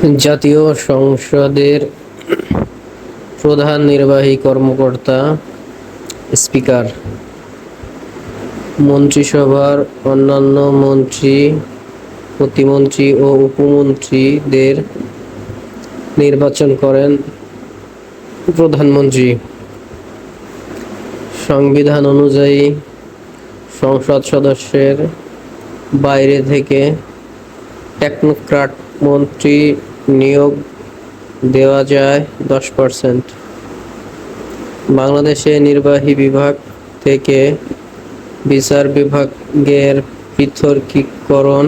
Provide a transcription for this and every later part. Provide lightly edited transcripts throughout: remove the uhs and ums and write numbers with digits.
জাতীয় সংসদের প্রধান নির্বাহী কর্মকর্তা স্পিকার। মন্ত্রিসভার অন্যান্য মন্ত্রী, প্রতিমন্ত্রী ও উপমন্ত্রীদের নির্বাচন করেন প্রধানমন্ত্রী। সংবিধান অনুযায়ী সংসদ সদস্যের বাইরে থেকে টেকনোক্র্যাট মন্ত্রী নিয়োগ দেওয়া যায় 10%। বাংলাদেশে নির্বাহী বিভাগ থেকে বিচার বিভাগের পৃথকীকরণ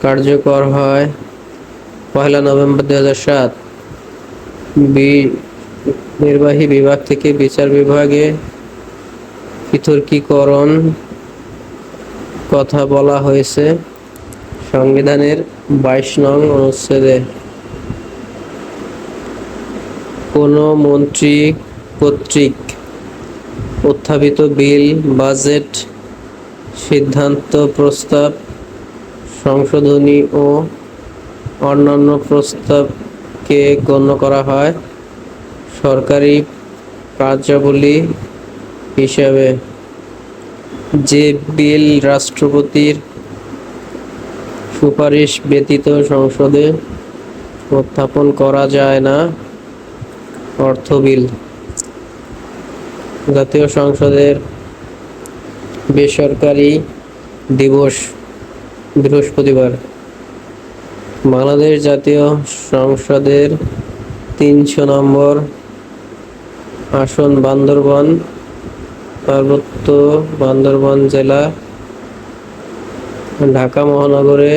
কার্যকর হয় 1 নভেম্বর 2007। নির্বাহী বিভাগ থেকে বিচার বিভাগে পৃথকীকরণ কথা বলা হয়েছে সংবিধানের 22 নং অনুচ্ছেদে। কোনো মন্ত্রী কর্তৃক উত্থাপিত বিল, বাজেট, সিদ্ধান্ত প্রস্তাব, সংশোধনী ও অন্যান্য প্রস্তাবকে গণ্য করা হয় সরকারি কার্যাবলী হিসাবে। যে বিল রাষ্ট্রপতির সুপারিশ ব্যতীত সংসদে উত্থাপন করা যায় না, অর্থ বিল। জাতীয় সংসদের বেসরকারি দিবস বৃহস্পতিবার। বাংলাদেশ জাতীয় সংসদের 300 নম্বর আসন বান্দরবান, পার্বত্য বান্দরবান জেলা। ঢাকা মহানগরে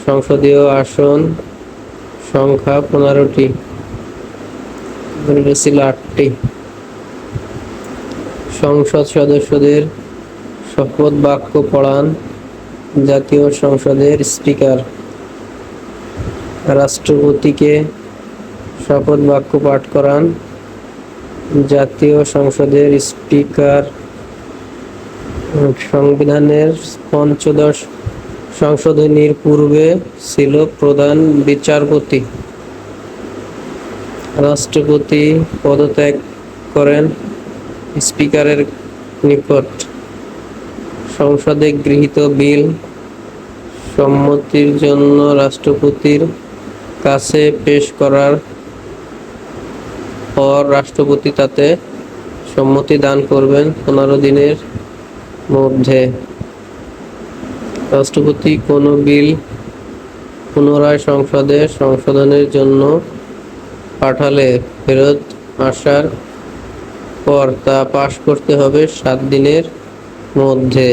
সংসদীয় আসন সংখ্যা 15টি, ছিল 8টি। সংসদ সদস্যদের শপথ বাক্য পড়ান জাতীয় সংসদের স্পিকার। রাষ্ট্রপতিকে শপথ বাক্য পাঠ করান জাতীয় সংসদের স্পিকার। সংবিধানের 15 সংশোধনীর পূর্বে ছিল প্রধান বিচারপতি। রাষ্ট্রপতি পদত্যাগ করেন স্পিকারের নিকট। সংসদে গৃহীত বিল সম্মতির জন্য রাষ্ট্রপতির কাছে পেশ করার পর রাষ্ট্রপতি তাতে সম্মতি দান করবেন 15 দিনের মধ্যে। রাষ্ট্রপতি কোনো বিল পুনরায় সংসদে সংশোধনের জন্য পাঠালে ফেরত আসার পর তা পাস করতে হবে 7 দিনের মধ্যে।